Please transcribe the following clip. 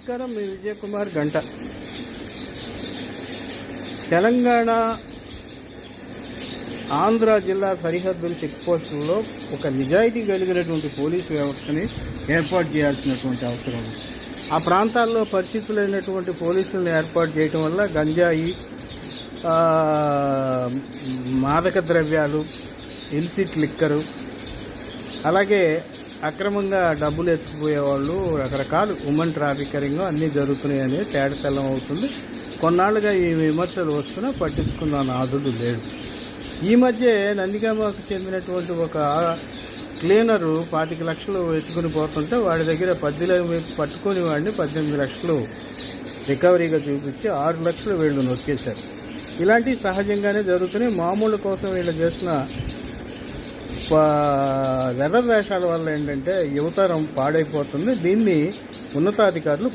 నమస్కారం, మీ విజయ్ కుమార్ గంట. తెలంగాణ ఆంధ్ర జిల్లా సరిహద్దుల చెక్పోస్టుల్లో ఒక నిజాయితీ కలిగినటువంటి పోలీసు వ్యవస్థని ఏర్పాటు చేయాల్సినటువంటి అవసరం ఉంది. ఆ ప్రాంతాల్లో పరిచితులైనటువంటి పోలీసులను ఏర్పాటు చేయటం వల్ల గంజాయి, మాదక ద్రవ్యాలు, ఇల్సిట్ లిక్కరు, అలాగే అక్రమంగా డబ్బులు ఎత్తుకుపోయేవాళ్ళు, రకరకాల ఉమెన్ ట్రాఫికరింగ్ అన్నీ జరుగుతున్నాయని తేటతెల్లం అవుతుంది. కొన్నాళ్ళుగా ఈ విమర్శలు వస్తున్నా పట్టించుకున్న నాదుడు లేడు. ఈ మధ్య నందిగామకు చెందినటువంటి ఒక క్లీనరు 25 లక్షలు ఎత్తుకుని పోతుంటే వాడి దగ్గర పట్టుకుని వాడిని 18 లక్షలు రికవరీగా చూపించి 6 లక్షలు వీళ్ళు నొక్కేశారు. ఇలాంటివి సహజంగానే జరుగుతున్నాయి. మామూలు కోసం వీళ్ళు చేసిన వెధ వేషాల వల్ల ఏంటంటే యువతరం పాడైపోతుంది. దీన్ని ఉన్నతాధికారులు